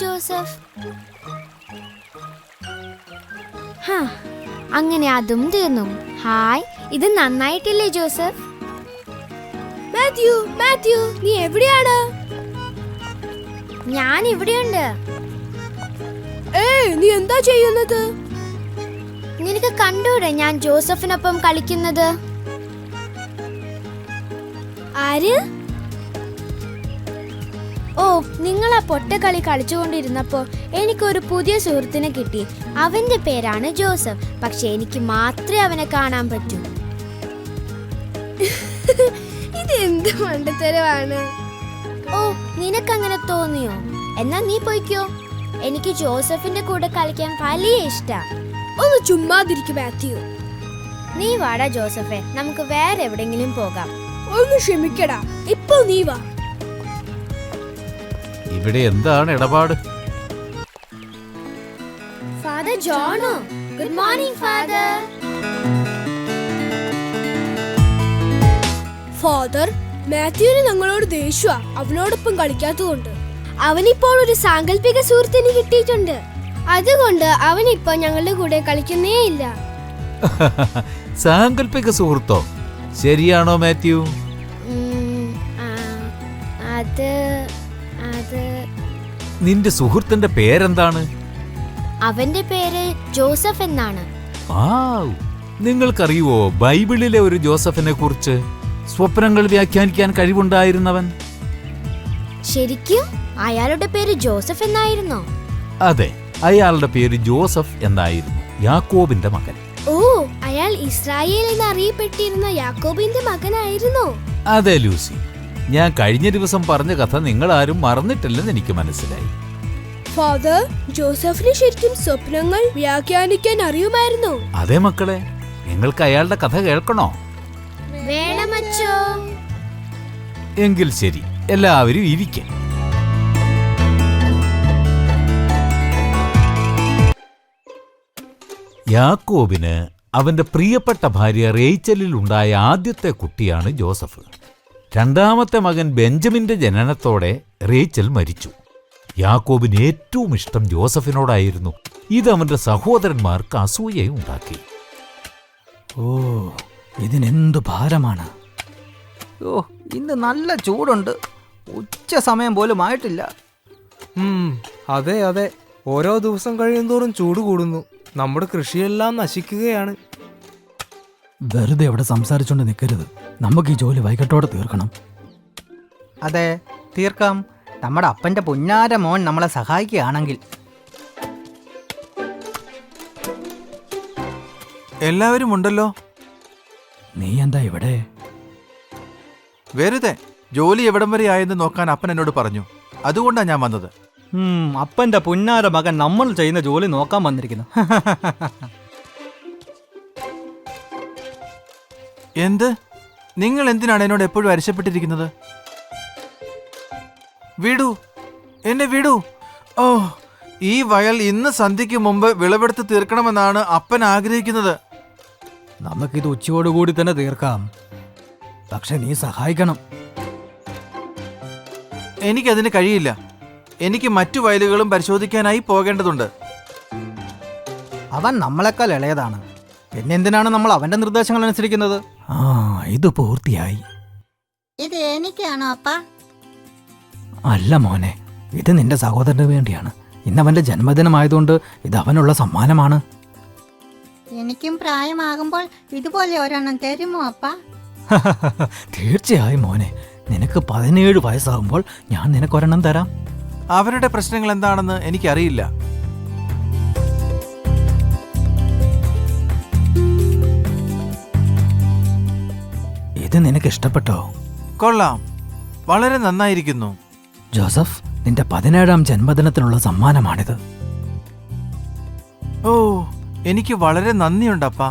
Joseph. അങ്ങനെ അതും തീർന്നു. ഹായ്, ഇത് നന്നായിട്ടില്ലേ ജോസഫ്? മാത്യു, മാത്യു, നീ എവിടെയാണ്? ഞാൻ ഇവിടെയുണ്ട്. നീ എന്താ ചെയ്യുന്നത്? നിനക്ക് കണ്ടൂടെ ഞാൻ ജോസഫിനൊപ്പം കളിക്കുന്നത്? ആര്? ഓ, നിങ്ങൾ ആ പൊട്ടക്കളി കളിച്ചുകൊണ്ടിരുന്നപ്പോ എനിക്കൊരു പുതിയ സുഹൃത്തിനെ കിട്ടി. അവന്റെ പേരാണ് ജോസഫ്. പക്ഷെ എനിക്ക് മാത്രമേ അവനെ കാണാൻ പറ്റൂ. ഇത് എന്ത് മണ്ടത്തരമാണ്. ഓ, നിനക്കങ്ങനെ തോന്നിയോ? എന്നാ നീ പോയിക്കോ. എനിക്ക് ജോസഫിന്റെ കൂടെ കളിക്കാൻ വലിയ ഇഷ്ടാ. ഒന്ന് ചുമ്മാതിരിക്കും മാത്യു. നീ വാടാ ജോസഫെ, നമുക്ക് വേറെ എവിടെങ്കിലും പോകാം. ഒന്ന് ക്ഷമിക്കടാ, ഇപ്പൊ നീ വാ. ഇവിടെ എന്താണ് ഇടപാട്? ഫാദർ ജോണോ, ഗുഡ് മോർണിംഗ് ഫാദർ. ഫാദർ, മാത്യുവിന് ഞങ്ങളോട് ദേഷ്യ അവനോടൊപ്പം കളിക്കാത്തതുകൊണ്ട്. അവനിപ്പോൾ ഒരു സാങ്കല്പിക സുഹൃത്തിനെ കിട്ടിയിട്ടുണ്ട്. അതുകൊണ്ട് അവനിപ്പോ ഞങ്ങളുടെ കൂടെ കളിക്കുന്നേ ഇല്ല. സാങ്കല്പിക സുഹൃത്തോ? ശരിയാണോ മാത്യു? നിന്റെ സുഹൃത്തിന്റെ പേരെന്താണ്? അവന്റെ പേര് ജോസഫ് എന്നാണ്. നിങ്ങൾക്കറിയുവോ ബൈബിളിലെ ഒരു ജോസഫിനെ കുറിച്ച്? സ്വപ്നങ്ങൾ വ്യാഖ്യാനിക്കാൻ കഴിവുണ്ടായിരുന്നവൻ. ശരിക്കും അയാളുടെ പേര് ജോസഫ് എന്നായിരുന്നോ? അതെ, അയാളുടെ പേര് ജോസഫ് എന്നായിരുന്നു. യാക്കോബിന്റെ മകൻ. ഓ, അയാൾ ഇസ്രായേൽ എന്നറിയപ്പെട്ടിരുന്ന യാക്കോബിന്റെ മകനായിരുന്നോ? അതെ ലൂസി, ഞാൻ കഴിഞ്ഞ ദിവസം പറഞ്ഞ കഥ നിങ്ങൾ ആരും മറന്നിട്ടില്ലെന്ന് എനിക്ക് മനസ്സിലായി. ഫാദർ, ജോസഫിന് ശരിക്കും സ്വപ്നങ്ങൾ വ്യാഖ്യാനിക്കാൻ അറിയുമായിരുന്നോ? അതെ മക്കളെ, നിങ്ങൾക്ക് അയാളുടെ കഥ കേൾക്കണോ? വേണമച്ചോ. എങ്കിൽ ശരി, എല്ലാവരും ഇരിക്കെ. യാക്കോബിന് അവന്റെ പ്രിയപ്പെട്ട ഭാര്യ റേച്ചലിൽ ഉണ്ടായ ആദ്യത്തെ കുട്ടിയാണ് ജോസഫ്. രണ്ടാമത്തെ മകൻ ബെഞ്ചമിന്റെ ജനനത്തോടെ റേച്ചൽ മരിച്ചു. യാക്കോബിന് ഏറ്റവും ഇഷ്ടം ജോസഫിനോടായിരുന്നു. ഇത് അവന്റെ സഹോദരന്മാർക്ക് അസൂയയുണ്ടാക്കി. ഓ, ഇതിനെന്തു ഭാരമാണ്. ഓ, ഇന്ന് നല്ല ചൂടുണ്ട്. ഉച്ച സമയം പോലും ആയിട്ടില്ല. അതെ അതെ, ഓരോ ദിവസം കഴിയുന്തോറും ചൂട് കൂടുന്നു. നമ്മുടെ കൃഷിയെല്ലാം നശിക്കുകയാണ്. വെറുതെ അവിടെ സംസാരിച്ചോണ്ട് നിൽക്കരുത്. നമുക്ക് ഈ ജോലി വൈകിട്ടോടെ തീർക്കണം. അതെ, തീർക്കാം. നമ്മുടെ അപ്പൻ്റെ പുന്നാര മോൻ നമ്മളെ സഹായിക്കുകയാണെങ്കിൽ. എല്ലാവരും ഉണ്ടല്ലോ. നീ എന്താ ഇവിടെ? വെറുതെ ജോലി എവിടം വരെ ആയെന്ന് നോക്കാൻ അപ്പൻ എന്നോട് പറഞ്ഞു. അതുകൊണ്ടാണ് ഞാൻ വന്നത്. അപ്പൻ്റെ പുന്നാര മകൻ നമ്മൾ ചെയ്യുന്ന ജോലി നോക്കാൻ വന്നിരിക്കുന്നു. എന്ത്? നിങ്ങൾ എന്തിനാണ് എന്നോട് എപ്പോഴും അരിശപ്പെട്ടിരിക്കുന്നത്? വിടൂ, എന്നെ വിടൂ. ഓ, ഈ വയൽ ഇന്ന് സന്ധ്യയ്ക്ക് മുമ്പ് വിളവെടുത്ത് തീർക്കണമെന്നാണ് അപ്പൻ ആഗ്രഹിക്കുന്നത്. നമുക്കിത് ഉച്ചയോടുകൂടി തന്നെ തീർക്കാം. പക്ഷെ നീ സഹായിക്കണം. എനിക്കതിന് കഴിയില്ല. എനിക്ക് മറ്റു വയലുകളും പരിശോധിക്കാനായി പോകേണ്ടതുണ്ട്. അവൻ നമ്മളെക്കാൾ ഇളയതാണ്. പിന്നെന്തിനാണ് നമ്മൾ അവന്റെ നിർദ്ദേശങ്ങൾ അനുസരിക്കുന്നത്? ഇത് പൂർത്തിയായി. ഇത് എനിക്കാണോ അപ്പ? അല്ല മോനെ, ഇത് നിന്റെ സഹോദരന് വേണ്ടിയാണ്. ഇന്നവന്റെ ജന്മദിനമായതുകൊണ്ട് ഇത് അവനുള്ള സമ്മാനമാണ്. എനിക്കും പ്രായമാകുമ്പോൾ ഇതുപോലെ ഒരെണ്ണം തരുമോ അപ്പ? തീർച്ചയായും മോനെ, നിനക്ക് 17 വയസ്സാകുമ്പോൾ ഞാൻ നിനക്കൊരെണ്ണം തരാം. അവരുടെ പ്രശ്നങ്ങൾ എന്താണെന്ന് എനിക്കറിയില്ല. ഇത് നിനക്ക് ഇഷ്ടപ്പെട്ടോ? കൊള്ളാം, വളരെ നന്നായിരിക്കുന്നു. ജോസഫ്, നിന്റെ 17ാം ജന്മദിനത്തിനുള്ള സമ്മാനമാണിത്. ഓ, എനിക്ക് വളരെ നന്ദിയുണ്ടപ്പാ.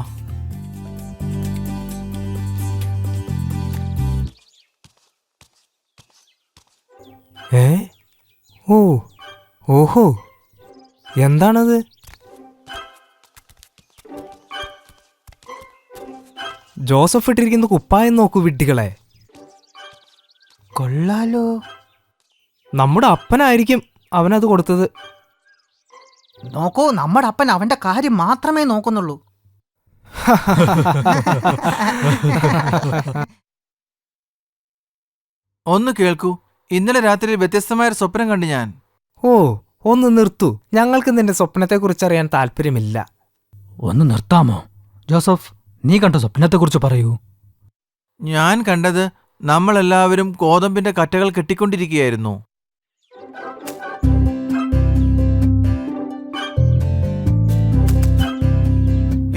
ഓഹോ, എന്താണത്? ജോസഫ് ഇട്ടിരിക്കുന്ന കുപ്പായം നോക്കൂ വിഡ്ഢികളെ. കൊള്ളാലോ. നമ്മുടെ അപ്പനായിരിക്കും. അവനത് കൊടുത്തത്. നോക്കൂ, നമ്മുടെ അപ്പൻ അവന്റെ കാര്യം മാത്രമേ നോക്കുന്നുള്ളൂ. ഒന്ന് കേൾക്കൂ, ഇന്നലെ രാത്രി വ്യത്യസ്തമായ സ്വപ്നം കണ്ടു ഞാൻ. ഓ, ഒന്ന് നിർത്തൂ. ഞങ്ങൾക്ക് നിന്റെ സ്വപ്നത്തെക്കുറിച്ച് അറിയാൻ താല്പര്യമില്ല. ഒന്ന് നിർത്താമോ? ജോസഫ്, നീ കണ്ട സ്വപ്നത്തെക്കുറിച്ച് പറയൂ. ഞാൻ കണ്ടത് നമ്മളെല്ലാവരും ഗോതമ്പിന്റെ കറ്റകൾ കെട്ടിക്കൊണ്ടിരിക്കുകയായിരുന്നു.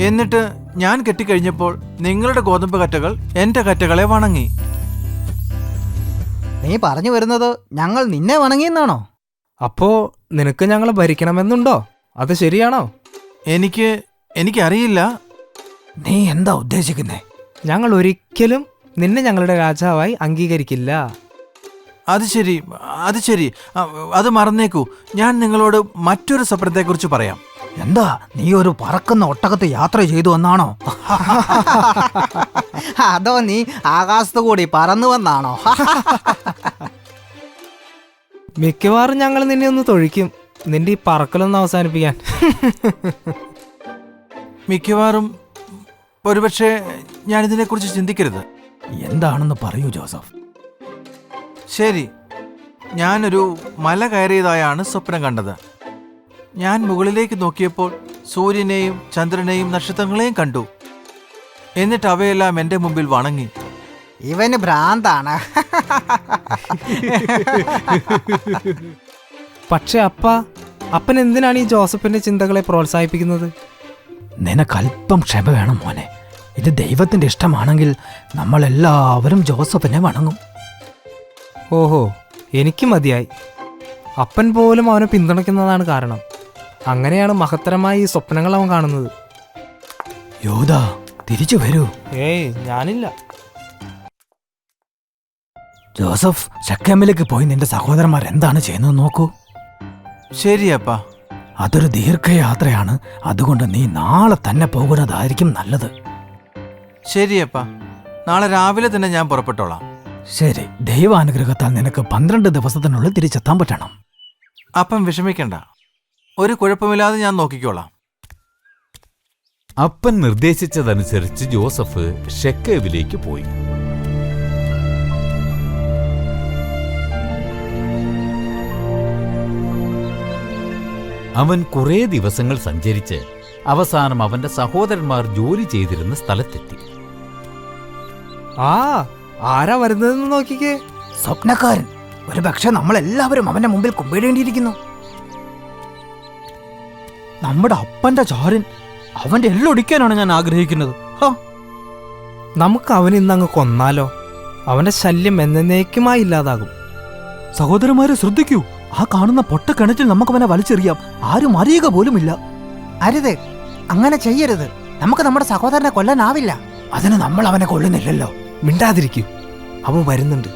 എന്നിട്ട് ഞാൻ കെട്ടിക്കഴിഞ്ഞപ്പോൾ നിങ്ങളുടെ ഗോതമ്പ് കറ്റകൾ എന്റെ കറ്റകളെ വണങ്ങി. നീ പറഞ്ഞു വരുന്നത് ഞങ്ങൾ നിന്നെ വണങ്ങിയെന്നാണോ? അപ്പോ നിനക്ക് ഞങ്ങളെ ഭരിക്കണമെന്നുണ്ടോ? അത് ശരിയാണോ? എനിക്കറിയില്ല. നീ എന്താ ഉദ്ദേശിക്കുന്നേ? ഞങ്ങൾ ഒരിക്കലും നിന്നെ ഞങ്ങളുടെ രാജാവായി അംഗീകരിക്കില്ല. അത് ശരി, അത് മറന്നേക്കൂ. ഞാൻ നിങ്ങളോട് മറ്റൊരു സ്വപ്നത്തെക്കുറിച്ച് പറയാം. എന്താ, നീ ഒരു പറക്കുന്ന ഒട്ടകത്ത് യാത്ര ചെയ്തു എന്നാണോ? അതോ നീ ആകാശത്തു കൂടി പറന്നു വന്നാണോ? മിക്കവാറും ഞങ്ങൾ നിന്നെ ഒന്ന് തൊഴിക്കും, നിന്റെ ഈ പറക്കലൊന്ന് അവസാനിപ്പിക്കാൻ. മിക്കവാറും ഒരുപക്ഷെ ഞാനിതിനെക്കുറിച്ച് ചിന്തിക്കരുത്. എന്താണെന്ന് പറയൂ ജോസഫ്. ശരി, ഞാനൊരു മല കയറിയതായാണ് സ്വപ്നം കണ്ടത്. ഞാൻ മുകളിലേക്ക് നോക്കിയപ്പോൾ സൂര്യനെയും ചന്ദ്രനെയും നക്ഷത്രങ്ങളെയും കണ്ടു. എന്നിട്ട് അവയെല്ലാം എൻ്റെ മുമ്പിൽ വണങ്ങി. ഇവന് ഭ്രാന്താണ്. പക്ഷെ അപ്പൻ എന്തിനാണ് ഈ ജോസഫിന്റെ ചിന്തകളെ പ്രോത്സാഹിപ്പിക്കുന്നത്? നിനക്കല്പം ക്ഷമ വേണം മോനെ. ഇത് ദൈവത്തിന്റെ ഇഷ്ടമാണെങ്കിൽ നമ്മളെല്ലാവരും ജോസഫിനെ വണങ്ങും. ഓഹോ, എനിക്ക് മതിയായി. അപ്പൻ പോലും അവനെ പിന്തുണയ്ക്കുന്നതാണ് കാരണം. അങ്ങനെയാണ് മഹത്തരമായ ഈ സ്വപ്നങ്ങൾ അവൻ കാണുന്നത്. യൂദ, തിരിച്ചു വരൂ. ഏയ്, ഞാനില്ല. ജോസഫ്, ശെഖേമിലേക്ക് പോയി നിന്റെ സഹോദരന്മാർ എന്താണ് ചെയ്യുന്നത് നോക്കൂ. ശരിയപ്പാ. അതൊരു ദീർഘയാത്രയാണ്, അതുകൊണ്ട് നീ നാളെ തന്നെ പോകുന്നതായിരിക്കും നല്ലത്. ശരിയപ്പാ, നാളെ രാവിലെ തന്നെ ഞാൻ പുറപ്പെട്ടോളാം. ശരി, ദൈവാനുഗ്രഹത്താൽ നിനക്ക് 12 ദിവസത്തിനുള്ളിൽ തിരിച്ചെത്താൻ പറ്റണം. അപ്പം വിഷമിക്കണ്ട, ഒരു കുഴപ്പമില്ലാതെ ഞാൻ നോക്കിക്കോളാം. അപ്പൻ നിർദ്ദേശിച്ചതനുസരിച്ച് ജോസഫ് ഷെക്കേവിലേക്ക് പോയി. അവൻ കുറേ ദിവസങ്ങൾ സഞ്ചരിച്ച് അവസാനം അവന്റെ സഹോദരന്മാർ ജോലി ചെയ്തിരുന്ന സ്ഥലത്തെത്തി. ആരാ വരുന്നതെന്ന് നോക്കിക്കേ. സ്വപ്നക്കാരൻ. ഒരു പക്ഷെ നമ്മളെല്ലാവരും അവന്റെ മുമ്പിൽ കുമ്പിടേണ്ടിയിരിക്കുന്നു. നമ്മുടെ അപ്പന്റെ ചാരൻ, അവന്റെ എല്ലൊടിക്കാനാണ് ഞാൻ ആഗ്രഹിക്കുന്നത്. നമുക്ക് അവൻ ഇന്നങ്ങ് കൊന്നാലോ? അവന്റെ ശല്യം എന്നേക്കുമായി ഇല്ലാതാകും. സഹോദരന്മാരെ ശ്രദ്ധിക്കൂ, ആ കാണുന്ന പൊട്ടക്കിണറ്റിൽ നമുക്ക് അവനെ വലിച്ചെറിയാം. ആരും അറിയുക പോലുമില്ല. അരുത്, അങ്ങനെ ചെയ്യരുത്. നമുക്ക് നമ്മുടെ സഹോദരനെ കൊല്ലാനാവില്ല. അതിന് നമ്മൾ അവനെ കൊള്ളുന്നില്ലല്ലോ. മിണ്ടാതിരിക്കൂ, അവൻ വരുന്നുണ്ട്.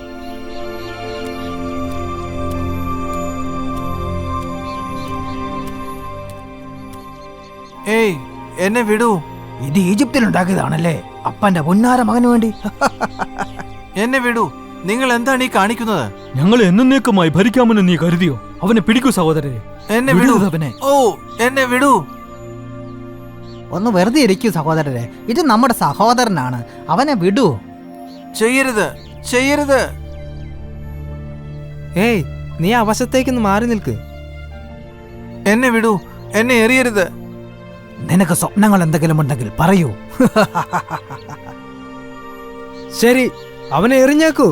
ഏയ്, എന്നെ വിടൂ. ഇത് ഈജിപ്തിൽ ഉണ്ടാക്കിയതാണല്ലേ അപ്പന്റെ പൊന്നാര മകന് വേണ്ടി. എന്നെ വിടൂ. നിങ്ങൾ എന്താണ് ഈ കാണിക്കുന്നത്? ഞങ്ങൾ എന്നേക്കുമായി ഭരിക്കാമെന്ന് നീ കരുതിയോ? അവനെ പിടിക്കൂ സഹോദരരെ. എന്നെ വിടൂ. അവനെ. ഓ, എന്നെ വിടൂ. ഒന്ന് വെറുതെ ഇരിക്കൂ സഹോദരരെ, ഇത് നമ്മുടെ സഹോദരനാണ്. അവനെ വിടൂ. ചെയ്യരുത്. ഏയ്, നീ ആ വശത്തേക്കൊന്ന് മാറി നിൽക്ക്. എന്നെ വിടൂ, എന്നെ എറിയരുത്. നിനക്ക് സ്വപ്നങ്ങൾ എന്തെങ്കിലും ഉണ്ടെങ്കിൽ പറയൂ. ശരി, അവനെ എറിഞ്ഞേക്കൂ.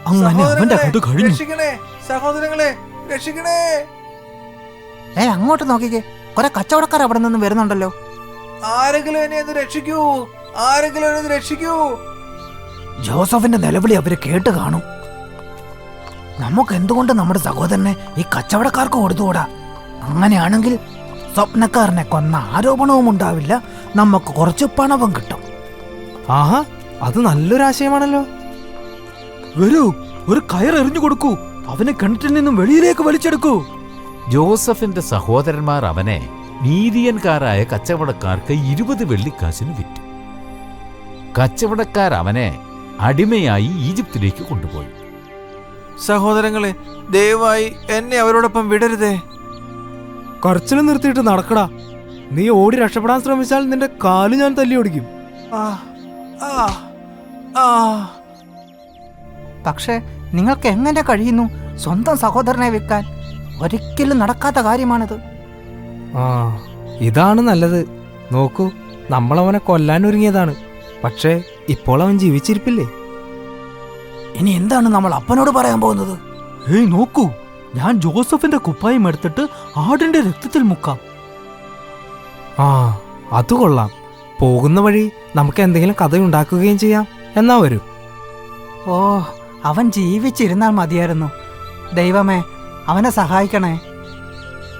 അങ്ങനെ അവന്റെ കഥ കഴിഞ്ഞു. രക്ഷിക്കണേ സഹോദരങ്ങളെ, രക്ഷിക്കണേ. അങ്ങോട്ട് നോക്കിക്കേ, കുറെ കച്ചവടക്കാർ അവിടെ നിന്ന് വരുന്നുണ്ടല്ലോ. ആരെങ്കിലും എന്നെ ഒന്ന് രക്ഷിക്കൂ, ആരെങ്കിലും എന്നെ രക്ഷിക്കൂ. ജോസഫിന്റെ നിലവിളി അവര് കേട്ട് കാണും. നമുക്ക് എന്തുകൊണ്ട് നമ്മുടെ സഹോദരനെ ഈ കച്ചവടക്കാർക്ക് കൊടുത്തുകൂടാ? അങ്ങനെയാണെങ്കിൽ സ്വപ്നക്കാരനെ കൊന്ന ആരോപണവും ഉണ്ടാവില്ല, നമുക്ക് കുറച്ച് പണവും കിട്ടും. ആഹാ, അത് നല്ലൊരു ആശയമാണല്ലോ. വരൂ, ഒരു കയർ എറിഞ്ഞു കൊടുക്കൂ. അവനെ കിണറ്റിൽ നിന്നും വെളിയിലേക്ക് വലിച്ചെടുക്കൂ. ജോസഫിന്റെ സഹോദരന്മാർ അവനെ മീതിയൻകാരായ കച്ചവടക്കാർക്ക് 20 വെള്ളിക്കാശിന് വിറ്റു. കച്ചവടക്കാർ അവനെ അടിമയായി ഈജിപ്തിലേക്ക് കൊണ്ടുപോയി. സഹോദരങ്ങളെ, ദയവായി എന്നെ അവരോടൊപ്പം വിടരുതേ. കരച്ചിൽ നിർത്തിയിട്ട് നടക്കടാ. നീ ഓടി രക്ഷപ്പെടാൻ ശ്രമിച്ചാൽ നിന്റെ കാല് ഞാൻ തല്ലി ഓടിക്കും. ആ, ആ, ആ. പക്ഷേ നിങ്ങൾക്ക് എങ്ങനെ കഴിയുന്നു സ്വന്തം സഹോദരനെ വിൽക്കാൻ? ഒരിക്കലും നടക്കാത്ത കാര്യമാണിത്. ആ, ഇതാണ് നല്ലത്. നോക്കൂ, നമ്മൾ അവനെ കൊല്ലാൻ ഒരുങ്ങിയതാണ്. പക്ഷേ ഇപ്പോൾ അവൻ ജീവിച്ചിരിപ്പില്ലേ? ഇനി എന്താണ് നമ്മൾ അപ്പനോട് പറയാൻ പോകുന്നത്? ഏയ് നോക്കൂ, ഞാൻ ജോസഫിന്റെ കുപ്പായം എടുത്തിട്ട് ആടിന്റെ രക്തത്തിൽ മുക്കാം. ആ, അത് കൊള്ളാം. പോകുന്ന വഴി നമുക്ക് എന്തെങ്കിലും കഥയുണ്ടാക്കുകയും ചെയ്യാം. എന്നാ വരൂ. ഓ, അവൻ ജീവിച്ചിരുന്നാൽ മതിയായിരുന്നു. ദൈവമേ, അവനെ സഹായിക്കണേ.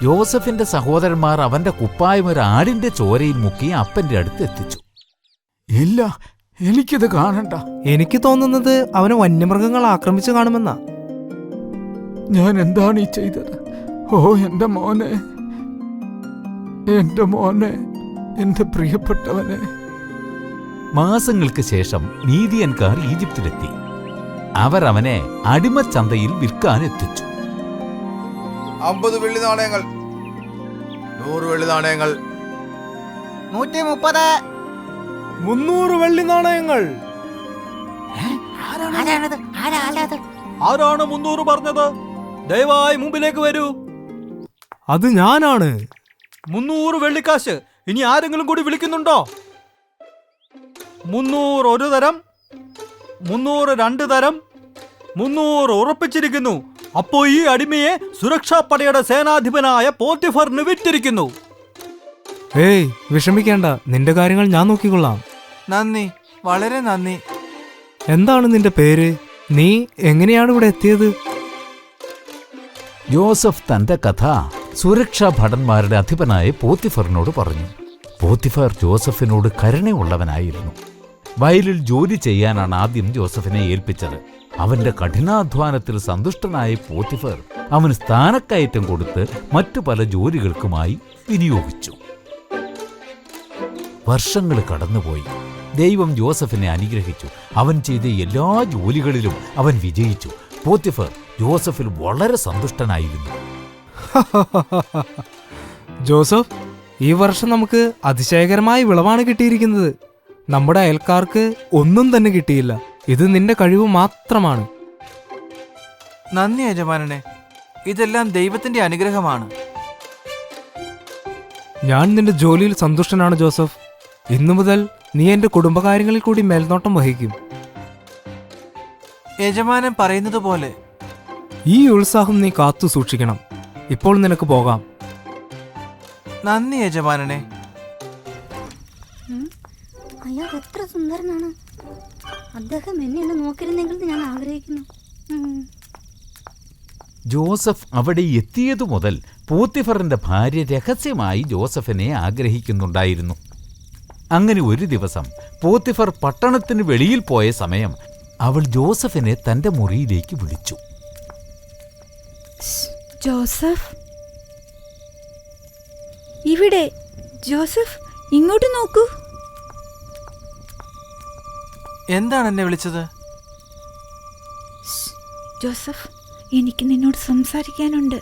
യോസഫിന്റെ സഹോദരന്മാർ അവന്റെ കുപ്പായം ഒരു ആടിന്റെ ചോരയിൽ മുക്കി അപ്പന്റെ അടുത്ത് എത്തിച്ചു. ഇല്ല, എനിക്കിത് കാണണ്ട. എനിക്ക് തോന്നുന്നത് അവനെ വന്യമൃഗങ്ങൾ ആക്രമിച്ചു കാണുമെന്നാ. ഞാൻ എന്താണ് ഈ ചെയ്തത്? ഓ, എന്റെ മോനെ, എന്റെ മോനെ, എന്റെ പ്രിയപ്പെട്ടവനെ. മാസങ്ങൾക്ക് ശേഷം മീദിയൻകാർ ഈജിപ്തിലെത്തി. അവർ അവനെ അടിമച്ചന്തയിൽ വിൽക്കാൻ എത്തിച്ചു. 50 വെള്ളി നാണയങ്ങൾ, 100 വെള്ളി നാണയങ്ങൾ, 130. 300 വെള്ളി നാണയങ്ങൾ. ആരാണ് 300 പറഞ്ഞത്? ദയവായി മുമ്പിലേക്ക് വരൂ. അത് ഞാനാണ്. 300 വെള്ളിക്കാശ്. ഇനി ആരെങ്കിലും കൂടി വിളിക്കുന്നുണ്ടോ? 300 ഒരു തരം, 300 രണ്ട് തരം, 300 ഉറപ്പിച്ചിരിക്കുന്നു. അപ്പോ ഈ അടിമയെ സുരക്ഷാപ്പടയുടെ സേനാധിപനായ പോത്തിഫറിന് വിറ്റിരിക്കുന്നു. ഏയ്, വിഷമിക്കേണ്ട. നിന്റെ കാര്യങ്ങൾ ഞാൻ നോക്കിക്കൊള്ളാം. നന്ദി, വളരെ നന്ദി. എന്താണ് നിന്റെ പേര്? നീ എങ്ങനെയാണ് ഇവിടെ എത്തിയത്? യോസഫ് തന്റെ കഥ സുരക്ഷാ ഭടന്മാരുടെ അധിപനായ പോത്തിഫറിനോട് പറഞ്ഞു. പോത്തിഫർ ജോസഫിനോട് കരുണയുള്ളവനായിരുന്നു. വയലിൽ ജോലി ചെയ്യാനാണ് ആദ്യം ജോസഫിനെ ഏൽപ്പിച്ചത്. അവന്റെ കഠിനാധ്വാനത്തിൽ സന്തുഷ്ടനായ പോത്തിഫർ അവന് സ്ഥാനക്കയറ്റം കൊടുത്ത് മറ്റു പല ജോലികൾക്കുമായി വിനിയോഗിച്ചു. വർഷങ്ങൾ കടന്നുപോയി. ദൈവം ജോസഫിനെ അനുഗ്രഹിച്ചു. അവൻ ചെയ്ത എല്ലാ ജോലികളിലും അവൻ വിജയിച്ചു. പോത്തിഫർ ജോസഫിൽ വളരെ സന്തുഷ്ടനായിരുന്നു. ജോസഫ്, ഈ വർഷം നമുക്ക് അതിശയകരമായ വിളവാണ് കിട്ടിയിരിക്കുന്നത്. നമ്മുടെ അയൽക്കാർക്ക് ഒന്നും തന്നെ കിട്ടിയില്ല. ഇത് നിന്റെ കഴിവ് മാത്രമാണ്. നന്ദി യജമാനനെ, ഇതെല്ലാം ദൈവത്തിന്റെ അനുഗ്രഹമാണ്. ഞാൻ നിന്റെ ജോലിയിൽ സന്തുഷ്ടനാണ് ജോസഫ്. ഇന്നു മുതൽ നീ എന്റെ കുടുംബകാര്യങ്ങളിൽ കൂടി മേൽനോട്ടം വഹിക്കും. യജമാനൻ പറയുന്നത് പോലെ. ഈ ഉത്സാഹം നീ കാത്തു സൂക്ഷിക്കണം. ഇപ്പോൾ നിനക്ക് പോകാം. നന്ദി യജമാനനെ. അയാൾ എത്ര സുന്ദരനാണ്. അദ്ദേഹം എന്നെ ഒന്ന് നോക്കിയിരുന്നെങ്കിൽ ഞാൻ ആഗ്രഹിക്കുന്നു. ജോസഫ് അവിടെ എത്തിയതു മുതൽ പോത്തിഫറിന്റെ ഭാര്യ രഹസ്യമായി ജോസഫിനെ ആഗ്രഹിക്കുന്നുണ്ടായിരുന്നു. അങ്ങനെ ഒരു ദിവസം പോത്തിഫർ പട്ടണത്തിന് വെളിയിൽ പോയ സമയം അവൾ ജോസഫിനെ തന്റെ മുറിയിലേക്ക് വിളിച്ചു. ജോസഫ്, ഇവിടെ. ജോസഫ്, ഇങ്ങോട്ട് നോക്കൂ. എന്താണ് എന്നെ വിളിച്ചത്? ജോസഫ്, എനിക്ക് നിന്നോട് സംസാരിക്കാനുണ്ട്.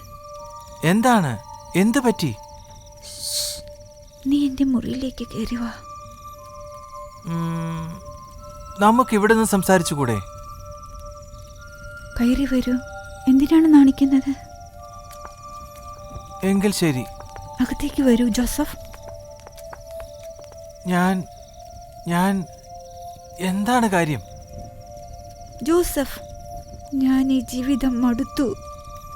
എന്താണ്? എന്ത് പറ്റി? നീ എന്റെ മുറിയിലേക്ക് കയറി വാ. നമുക്കിവിടെ നിന്ന് സംസാരിച്ചുകൂടെ? കയറി വരൂ. എന്തിനാണ് നാണിക്കുന്നത്? എങ്കിൽ ശരി. അകത്തേക്ക് വരൂ ജോസഫ്. ഞാൻ എന്താണ് കാര്യം? ജോസഫ്, ഞാൻ ഈ ജീവിതം മടുത്തു.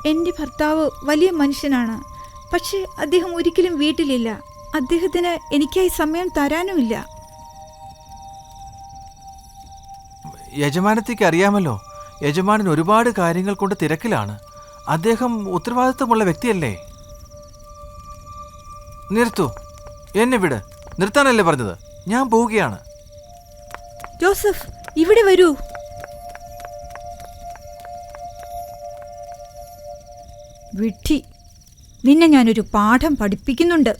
എൻ്റെ ഭർത്താവ് വലിയ മനുഷ്യനാണ്. പക്ഷേ അദ്ദേഹം ഒരിക്കലും വീട്ടിലില്ല. അദ്ദേഹത്തിന് എനിക്കായി സമയം തരാനുമില്ല. യജമാനത്തേക്ക് അറിയാമല്ലോ, യജമാനൻ ഒരുപാട് കാര്യങ്ങൾ കൊണ്ട് തിരക്കിലാണ്. അദ്ദേഹം ഉത്തരവാദിത്വമുള്ള വ്യക്തിയല്ലേ? നിർത്തൂ, എന്നെ വിട്. നിർത്താനല്ലേ പറഞ്ഞത്? ഞാൻ പോവുകയാണ്. ജോസഫ്, ഇവിടെ വരൂ. വിഡ്ഢി, നിന്നെ ഞാനൊരു പാഠം പഠിപ്പിക്കുന്നുണ്ട്.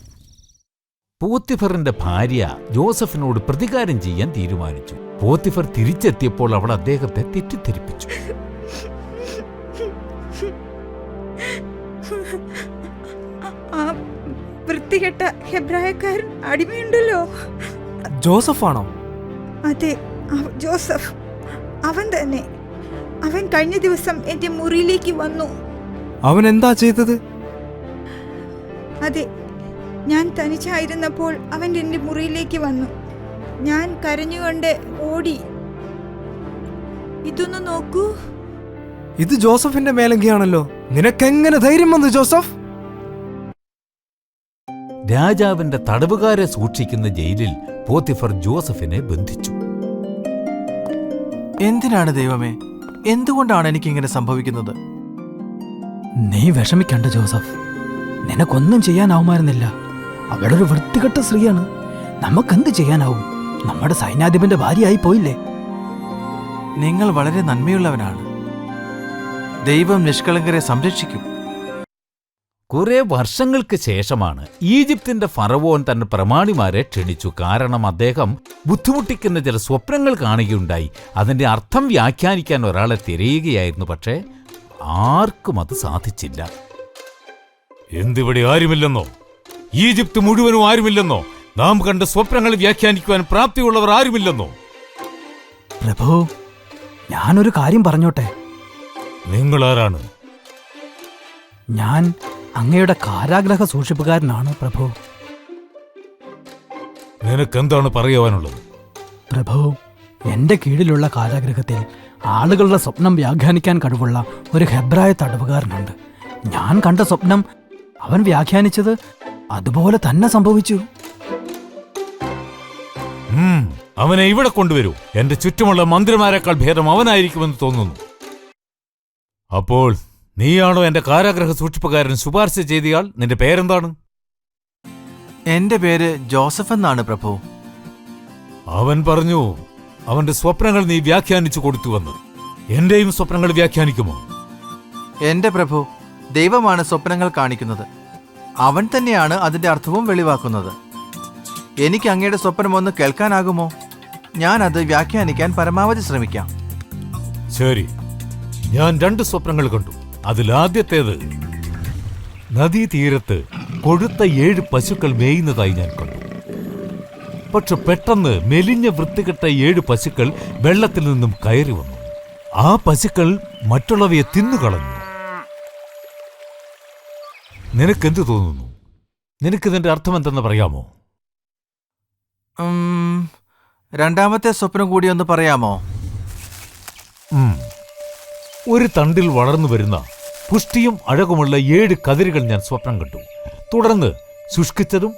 പോത്തിഫറിന്റെ ഭാര്യ ജോസഫിനോട് പ്രതികാരം ചെയ്യാൻ തീരുമാനിച്ചു. പോത്തിഫർ തിരിച്ചെത്തിയപ്പോൾ അവൾ അദ്ദേഹത്തെ തെറ്റിദ്ധരിപ്പിച്ചു. ആ വൃത്തികെട്ട ഹെബ്രായക്കാരൻ അടിമയുണ്ടല്ലോ. ജോസഫ് ആണോ? അതെ, ജോസഫ്. അവൻ തന്നെ. അവൻ കഴിഞ്ഞ ദിവസം എന്റെ മുറിയിലേക്ക് വന്നു. അവൻ എന്താ ചെയ്തത്? അതെ, ഞാൻ തനിച്ചായിരുന്നപ്പോൾ അവൻ എൻ്റെ മുറിയിലേക്ക് വന്നു. ഞാൻ കരഞ്ഞുകൊണ്ട് ഓടി. ഇതൊന്ന് നോക്കൂ. ഇത് ജോസഫിന്റെ മേലങ്കിയാണല്ലോ. നിനക്കെങ്ങനെ ധൈര്യം വന്നു ജോസഫ്? രാജാവിന്റെ തടവുകാരെ സൂക്ഷിക്കുന്ന ജയിലിൽ പോത്തിഫർ ജോസഫിനെ ബന്ധിച്ചു. എന്തിനാണ് ദൈവമേ, എന്തുകൊണ്ടാണ് എനിക്കിങ്ങനെ സംഭവിക്കുന്നത്? നീ വിഷമിക്കണ്ട ജോസഫ്, നിനക്കൊന്നും ചെയ്യാനാവുമായിരുന്നില്ല. അവളൊരു വൃത്തികെട്ട സ്ത്രീയാണ്. നമുക്കെന്ത് ചെയ്യാനാവും? നമ്മുടെ സൈന്യാധിപന്റെ ഭാര്യയായി പോയില്ലേ? നിങ്ങൾ വളരെ നന്മയുള്ളവനാണ്. ദൈവം നിഷ്കളങ്കരെ സംരക്ഷിക്കും. കുറെ വർഷങ്ങൾക്ക് ശേഷമാണ് ഈജിപ്തിന്റെ ഫറവോൻ തന്റെ പ്രമാണിമാരെ ക്ഷണിച്ചു. കാരണം അദ്ദേഹം ബുദ്ധിമുട്ടിക്കുന്ന ചില സ്വപ്നങ്ങൾ കാണുകയുണ്ടായി. അതിന്റെ അർത്ഥം വ്യാഖ്യാനിക്കാൻ ഒരാളെ തിരയുകയായിരുന്നു. പക്ഷേ ആർക്കും അത് സാധിച്ചില്ല. എന്തിവിടെ ആരുമില്ലെന്നോ? ഈജിപ്ത് മുഴുവനും ആരുമില്ലെന്നോ? നാം കണ്ട സ്വപ്നങ്ങൾ വ്യാഖ്യാനിക്കുവാൻ പ്രാപ്തിയുള്ളവർ ആരുമില്ലെന്നോ? പ്രഭു, ഞാനൊരു കാര്യം പറഞ്ഞോട്ടെ. നിങ്ങളാരാണ്? ഞാൻ അങ്ങയുടെ കാരാഗ്രഹ സൂക്ഷിപ്പുകാരനാണ് പ്രഭു. നിനക്കെന്താണ് പറയുവാനുള്ളത്? പ്രഭു, എന്റെ കീഴിലുള്ള കാരാഗ്രഹത്തിൽ ആളുകളുടെ സ്വപ്നം വ്യാഖ്യാനിക്കാൻ കഴിവുള്ള ഒരു ഹെബ്രായ തടവുകാരനുണ്ട്. ഞാൻ കണ്ട സ്വപ്നം അവൻ വ്യാഖ്യാനിച്ചത് അതുപോലെ തന്നെ സംഭവിച്ചു. അവനെ ഇവിടെ കൊണ്ടുവരൂ. എന്റെ ചുറ്റുമുള്ള മന്ത്രിമാരെക്കാൾ ഭേദം അവനായിരിക്കുമെന്ന് തോന്നുന്നു. അപ്പോൾ നീയാണോ എന്റെ കാരാഗ്രഹ സൂക്ഷിപ്പുകാരൻ ശുപാർശ ചെയ്തയാൾ? നിന്റെ പേരെന്താണ്? എന്റെ പേര് ജോസഫ് എന്നാണ് പ്രഭു. അവൻ പറഞ്ഞു അവന്റെ സ്വപ്നങ്ങൾ നീ വ്യാഖ്യാനിച്ചു കൊടുത്തുവെന്ന്. എന്റെയും സ്വപ്നങ്ങൾ വ്യാഖ്യാനിക്കുമോ? എന്റെ പ്രഭു, ദൈവമാണ് സ്വപ്നങ്ങൾ കാണിക്കുന്നത്. അവൻ തന്നെയാണ് അതിന്റെ അർത്ഥവും വെളിവാക്കുന്നത്. എനിക്ക് അങ്ങയുടെ സ്വപ്നം ഒന്ന് കേൾക്കാനാകുമോ? ഞാൻ അത് വ്യാഖ്യാനിക്കാൻ പരമാവധി ശ്രമിക്കാം. ശരി, ഞാൻ 2 സ്വപ്നങ്ങൾ കണ്ടു. അതിലാദ്യത്തേത് നദീതീരത്ത് കൊഴുത്ത 7 പശുക്കൾ മേയുന്നതായി ഞാൻ കണ്ടു. പക്ഷെ പെട്ടെന്ന് മെലിഞ്ഞ വൃത്തികെട്ട 7 പശുക്കൾ വെള്ളത്തിൽ നിന്നും കയറി വന്നു. ആ പശുക്കൾ മറ്റുള്ളവയെ തിന്നുകളഞ്ഞു. നിനക്കെന്ത് തോന്നുന്നു? നിനക്കിതിന്റെ അർത്ഥം എന്തെന്ന് പറയാമോ? രണ്ടാമത്തെ സ്വപ്നം കൂടി ഒന്ന് പറയാമോ? ഒരു തണ്ടിൽ വളർന്നു വരുന്ന പുഷ്ടിയും അഴകുമുള്ള 7 കതിരുകൾ ഞാൻ സ്വപ്നം കണ്ടു. തുടർന്ന് ശുഷ്കിച്ചതും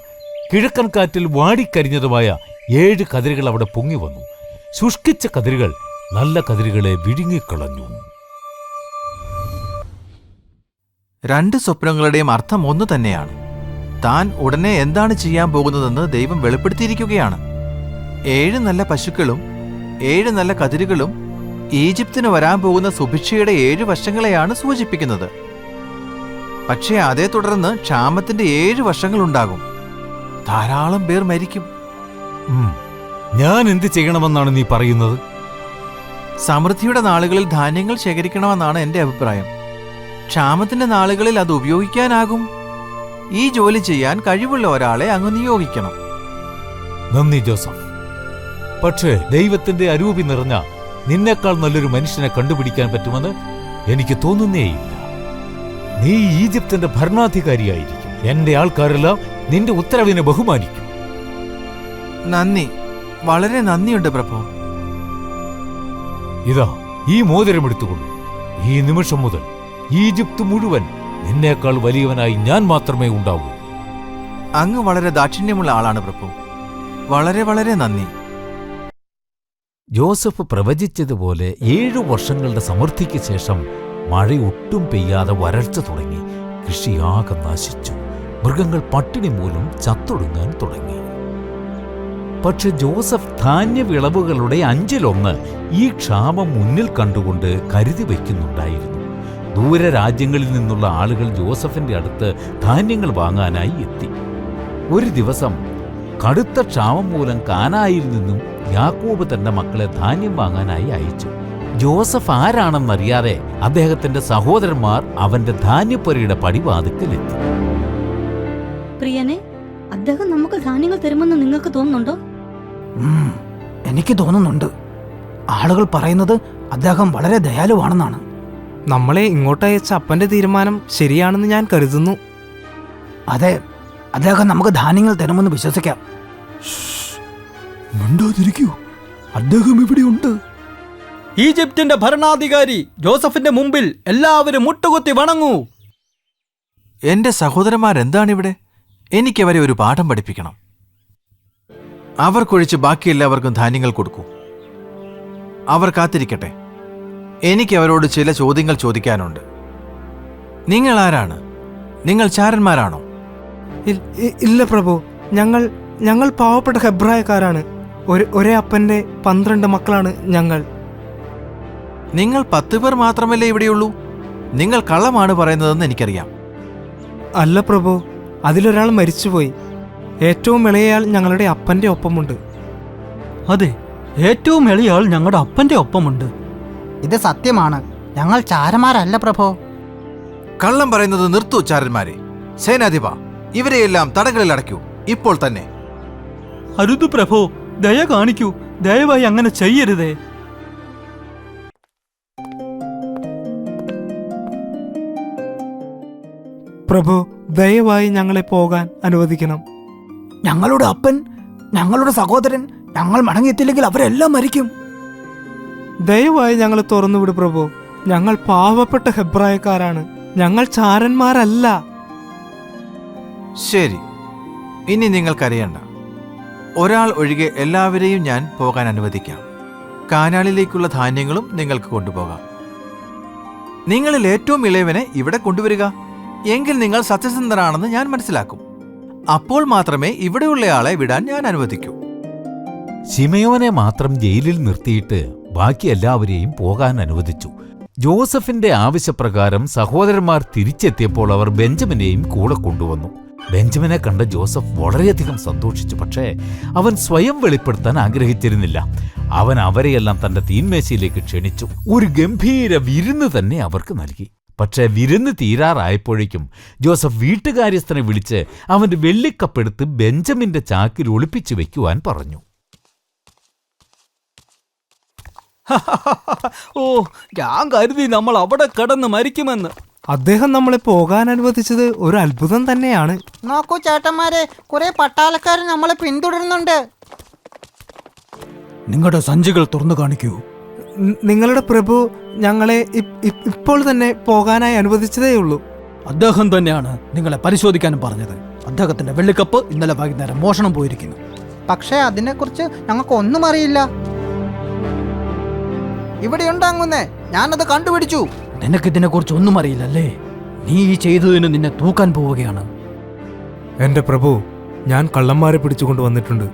കിഴക്കൻ കാറ്റിൽ വാടിക്കരിഞ്ഞതുമായ 7 കതിരുകൾ അവിടെ പൊങ്ങി വന്നു. ശുഷ്കിച്ച കതിരുകൾ നല്ല കതിരുകളെ വിഴുങ്ങിക്കളഞ്ഞു. 2 സ്വപ്നങ്ങളുടെയും അർത്ഥം ഒന്നു തന്നെയാണ്. താൻ ഉടനെ എന്താണ് ചെയ്യാൻ പോകുന്നതെന്ന് ദൈവം വെളിപ്പെടുത്തിയിരിക്കുകയാണ്. 7 നല്ല പശുക്കളും 7 നല്ല കതിരുകളും ഈജിപ്തിന് വരാൻ പോകുന്ന സുഭിക്ഷയുടെ 7 വർഷങ്ങളെയാണ് സൂചിപ്പിക്കുന്നത്. പക്ഷേ അതേ തുടർന്ന് ക്ഷാമത്തിന്റെ 7 വർഷങ്ങളുണ്ടാകും. ധാരാളം പേർ മരിക്കും. ഞാൻ എന്ത് ചെയ്യണമെന്നാണ് നീ പറയുന്നത്? സമൃദ്ധിയുടെ നാളുകളിൽ ധാന്യങ്ങൾ ശേഖരിക്കണമെന്നാണ് എന്റെ അഭിപ്രായം. ക്ഷാമത്തിന്റെ നാളുകളിൽ അത് ഉപയോഗിക്കാനാകും. ഈ ജോലി ചെയ്യാൻ കഴിവുള്ള ഒരാളെ അങ്ങ് നിയോഗിക്കണം. നന്ദി ജോസഫ്. പക്ഷേ ദൈവത്തിന്റെ അരൂപി നിറഞ്ഞ നിന്നേക്കാൾ നല്ലൊരു മനുഷ്യനെ കണ്ടുപിടിക്കാൻ പറ്റുമെന്ന് എനിക്ക് തോന്നുന്നേയില്ല. നീ ഈജിപ്തിന്റെ ഭരണാധികാരിയായിരിക്കും. എന്റെ ആൾക്കാരെല്ലാം നിന്റെ ഉത്തരവിനെ ബഹുമാനിക്കും. നന്ദി, വളരെ നന്ദിയുണ്ട് പ്രഭു. ഇതാ ഈ മോതിരമെടുത്തുകൊള്ളു. ഈ നിമിഷം മുതൽ ഈജിപ്ത് മുഴുവൻ നിന്നേക്കാൾ വലിയവനായി ഞാൻ മാത്രമേ ഉണ്ടാവൂ. അങ്ങ് വളരെ ദാക്ഷിണ്യമുള്ള ആളാണ് പ്രഭു. വളരെ വളരെ നന്ദി. ജോസഫ് പ്രവചിച്ചതുപോലെ 7 വർഷങ്ങളുടെ സമൃദ്ധിക്ക് ശേഷം മഴ ഒട്ടും പെയ്യാതെ വരൾച്ച തുടങ്ങി. കൃഷിയാകെ നശിച്ചു. മൃഗങ്ങൾ പട്ടിണി മൂലം ചത്തൊടുങ്ങാൻ തുടങ്ങി. പക്ഷെ ജോസഫ് ധാന്യവിളവുകളുടെ 5-1 ഈ ക്ഷാമം മുന്നിൽ കണ്ടുകൊണ്ട് കരുതി വയ്ക്കുന്നുണ്ടായിരുന്നു. ദൂരരാജ്യങ്ങളിൽ നിന്നുള്ള ആളുകൾ ജോസഫിന്റെ അടുത്ത് ധാന്യങ്ങൾ വാങ്ങാനായി എത്തി. ഒരു ദിവസം കടുത്ത ക്ഷാമം മൂലം കാനായിൽ നിന്നും യാക്കോബ് തന്റെ മക്കളെ ധാന്യം വാങ്ങാനായി അയച്ചു. ജോസഫ് ആരാണെന്നറിയാതെ അദ്ദേഹത്തിന്റെ സഹോദരന്മാർ അവന്റെ ധാന്യപ്പുരയുടെ പടിവാതിക്കലെത്തി. പ്രിയനെ, അദ്ദേഹം നമുക്ക് ധാന്യങ്ങൾ തരുമെന്ന് നിങ്ങൾക്ക് തോന്നുന്നുണ്ടോ? എനിക്ക് തോന്നുന്നുണ്ട്. ആളുകൾ പറയുന്നത് അദ്ദേഹം വളരെ ദയാലുവാണെന്നാണ്. നമ്മളെ ഇങ്ങോട്ടയച്ച അപ്പന്റെ തീരുമാനം ശരിയാണെന്ന് ഞാൻ കരുതുന്നു. അതെ, അദ്ദേഹം നമുക്ക് ധാന്യങ്ങൾ തരുമെന്ന് വിശ്വസിക്കാം. മിണ്ടാതിരിക്കൂ, അദ്ദേഹം ഇവിടെയുണ്ട്. ഈജിപ്തിന്റെ ഭരണാധികാരി ജോസഫിന്റെ മുമ്പിൽ എല്ലാവരും മുട്ടുകുത്തി വണങ്ങൂ. എന്റെ സഹോദരന്മാരെന്താണിവിടെ? എനിക്കവരെ ഒരു പാഠം പഠിപ്പിക്കണം. അവർക്കൊഴിച്ച് ബാക്കി എല്ലാവർക്കും ധാന്യങ്ങൾ കൊടുക്കൂ. അവർ കാത്തിരിക്കട്ടെ. എനിക്ക് അവരോട് ചില ചോദ്യങ്ങൾ ചോദിക്കാനുണ്ട്. നിങ്ങൾ ആരാണ്? നിങ്ങൾ ചാരന്മാരാണോ? ഇല്ല പ്രഭു, ഞങ്ങൾ പാവപ്പെട്ട ഹെബ്രായക്കാരാണ്. ഒരേ അപ്പന്റെ 12 മക്കളാണ് ഞങ്ങൾ. നിങ്ങൾ 10 പേർ മാത്രമല്ലേ ഇവിടെയുള്ളൂ? നിങ്ങൾ കള്ളമാണ് പറയുന്നതെന്ന് എനിക്കറിയാം. അല്ല പ്രഭു, അതിലൊരാൾ മരിച്ചുപോയി. ഏറ്റവും ഇളയയാൾ ഞങ്ങളുടെ അപ്പന്റെ ഒപ്പമുണ്ട്. അതെ, ഏറ്റവും എളിയാൾ ഞങ്ങളുടെ അപ്പന്റെ ഒപ്പമുണ്ട്. ഇത് സത്യമാണ്. ഞങ്ങൾ ചാരന്മാരല്ല പ്രഭോ. കള്ളം പറയുന്നത് നിർത്തൂ ചാരന്മാരെ. സേനാധിപ, ഇവരെയെല്ലാം തടങ്കലിൽ അടയ്ക്കൂ, ഇപ്പോൾ തന്നെ. അരുത് പ്രഭോ, ദയ കാണിക്കൂ. ദയവായി അങ്ങനെ ചെയ്യരുതേ. പ്രഭു, ദയവായി ഞങ്ങളെ പോകാൻ അനുവദിക്കണം. ഞങ്ങളുടെ അപ്പൻ, ഞങ്ങളുടെ സഹോദരൻ, ഞങ്ങൾ മടങ്ങിയെത്തില്ലെങ്കിൽ അവരെല്ലാം മരിക്കും. ദയവായി ഞങ്ങളെ തുറന്നുവിട് പ്രഭു. ഞങ്ങൾ പാവപ്പെട്ട ഹെബ്രായക്കാരാണ്. ഞങ്ങൾ ചാരന്മാരല്ല. ശരി, ഇനി നിങ്ങൾക്കറിയണ്ട. ഒരാൾ ഒഴികെ എല്ലാവരെയും ഞാൻ പോകാൻ അനുവദിക്കാം. കാനാലിലേക്കുള്ള ധാന്യങ്ങളും നിങ്ങൾക്ക് കൊണ്ടുപോകാം. നിങ്ങളിൽ ഏറ്റവും ഇളയവനെ ഇവിടെ കൊണ്ടുവരിക. എങ്കിൽ നിങ്ങൾ സത്യസന്ധരാണെന്ന് ഞാൻ മനസ്സിലാക്കും. അപ്പോൾ മാത്രമേ ഇവിടെയുള്ളയാളെ വിടാൻ ഞാൻ അനുവദിക്കൂ. ശിമയോനെ മാത്രം ജയിലിൽ നിർത്തിയിട്ട് ബാക്കി എല്ലാവരെയും പോകാൻ അനുവദിച്ചു. ജോസഫിന്റെ ആവശ്യപ്രകാരം സഹോദരന്മാർ തിരിച്ചെത്തിയപ്പോൾ അവർ ബെഞ്ചമിനെയും കൂടെ കൊണ്ടുവന്നു. ബെഞ്ചമിനെ കണ്ട ജോസഫ് വളരെയധികം സന്തോഷിച്ചു. പക്ഷേ അവൻ സ്വയം വെളിപ്പെടുത്താൻ ആഗ്രഹിച്ചിരുന്നില്ല. അവൻ അവരെയെല്ലാം തന്റെ തീന്മേശയിലേക്ക് ക്ഷണിച്ചു. ഒരു ഗംഭീര വിരുന്ന് തന്നെ അവർക്ക് നൽകി. പക്ഷേ വിരുന്ന് തീരാറായപ്പോഴേക്കും ജോസഫ് വീട്ടുകാര്യസ്ഥനെ വിളിച്ച് അവന്റെ വെള്ളിക്കപ്പെടുത്ത് ബെഞ്ചമിന്റെ ചാക്കിൽ ഒളിപ്പിച്ചു വെക്കുവാൻ പറഞ്ഞു. ഓ, ഞാൻ കരുതി നമ്മൾ അവിടെ കിടന്ന് മരിക്കുമെന്ന്. അദ്ദേഹം നമ്മളെ പോകാൻ അനുവദിച്ചത് ഒരു അത്ഭുതം തന്നെയാണ്. നോക്കൂ ചേട്ടന്മാരെ, കുറെ പട്ടാളക്കാർ നമ്മളെ പിന്തുടരുന്നുണ്ട്. നിങ്ങളുടെ സഞ്ചികൾ തുറന്നു കാണിക്കൂ. നിങ്ങളുടെ പ്രഭു ഞങ്ങളെ ഇപ്പോൾ തന്നെ പോകാനായി അനുവദിച്ചതേയുള്ളൂ. അദ്ദേഹം തന്നെയാണ് നിങ്ങളെ പരിശോധിക്കാനും പറഞ്ഞത്. അദ്ദേഹത്തിന്റെ വെള്ളിക്കപ്പ് ഇന്നലെ വൈകുന്നേരം മോഷണം പോയിരിക്കുന്നു. പക്ഷേ അതിനെക്കുറിച്ച് ഞങ്ങൾക്ക് ഒന്നും അറിയില്ല. ഇവിടെയുണ്ടാങ്ങുന്നേ, ഞാനത് കണ്ടുപിടിച്ചു. നിനക്കിതിനെ കുറിച്ച് ഒന്നും അറിയില്ലല്ലേ? നീ ഈ ചെയ്തതിന് നിന്നെ തൂക്കാൻ പോവുകയാണ്. എന്റെ പ്രഭു, ഞാൻ കള്ളന്മാരെ പിടിച്ചുകൊണ്ട് വന്നിട്ടുണ്ട്.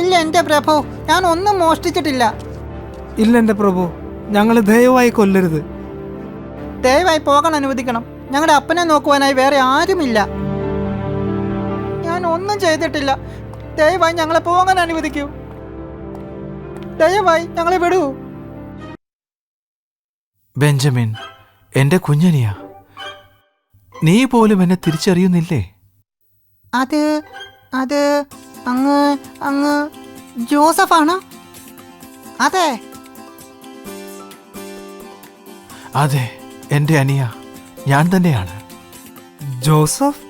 ഇല്ല എന്റെ പ്രഭു, ഞാൻ ഒന്നും മോഷ്ടിച്ചിട്ടില്ല. ഇല്ല എന്റെ പ്രഭു, ഞങ്ങളെ ദയവായി കൊല്ലരുത്. ദയവായി പോകാൻ അനുവദിക്കണം. ഞങ്ങളുടെ അപ്പനെ നോക്കുവാനായി വേറെ ആരുമില്ല. ഞാൻ ഒന്നും ചെയ്തിട്ടില്ല. ദയവായി ഞങ്ങളെ പോകാൻ അനുവദിക്കൂ. ദയവായി ഞങ്ങളെ വിടൂ. ബെഞ്ചമിൻ, എന്റെ കുഞ്ഞനിയാ, നീ പോലും എന്നെ തിരിച്ചറിയുന്നില്ലേ? അത് അങ്ങ് ജോസഫാണ്. അതെ അതെ, എന്റെ അനിയ, ഞാൻ തന്നെയാണ്. ജോസഫ്?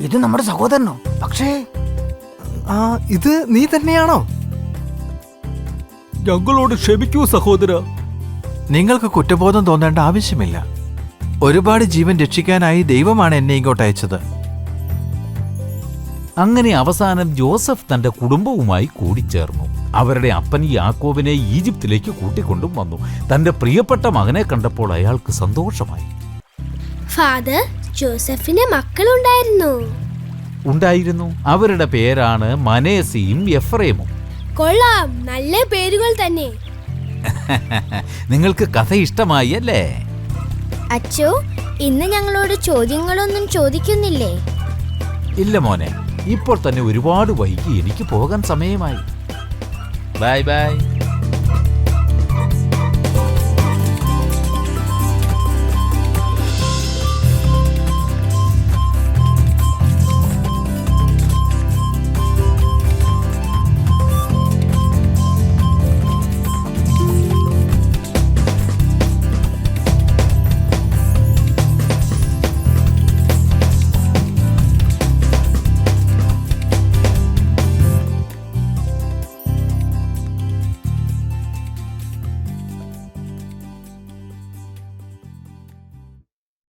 ഇത് നമ്മുടെ സഹോദരനോ? പക്ഷേ ഇത് നീ തന്നെയാണോ? ഞങ്ങളോട് ക്ഷമിക്കൂ സഹോദര. നിങ്ങൾക്ക് കുറ്റബോധം തോന്നേണ്ട ആവശ്യമില്ല. ഒരുപാട് ജീവൻ രക്ഷിക്കാനായി ദൈവമാണ് എന്നെ ഇങ്ങോട്ട് അയച്ചത്. അങ്ങനെ അവസാനം ജോസഫ് തന്റെ കുടുംബവുമായി കൂടിച്ചേർന്നു. അവരുടെ അപ്പൻ യാക്കോബിനെ ഈജിപ്തിലേക്ക് കൂട്ടിക്കൊണ്ടും വന്നു. തന്റെ പ്രിയപ്പെട്ട മകനെ കണ്ടപ്പോൾ അയാൾക്ക് സന്തോഷമായി. ഫാദർ, ജോസഫിന് ഉണ്ടായിരുന്നു. അവരുടെ പേരാണ് മനേസിയും എഫ്രേമും. കൊള്ളാം, നല്ല പേരുകൾ തന്നെ. നിങ്ങൾക്ക് കഥ ഇഷ്ടമായി അല്ലേ? അച്ചോ, ഇന്ന് ഞങ്ങളോട് ചോദ്യങ്ങളൊന്നും ചോദിക്കുന്നില്ലേ? ഇല്ല മോനെ, ഇപ്പോൾ തന്നെ ഒരുപാട് വൈകി എനിക്ക് പോകാൻ സമയമായി. Bye bye.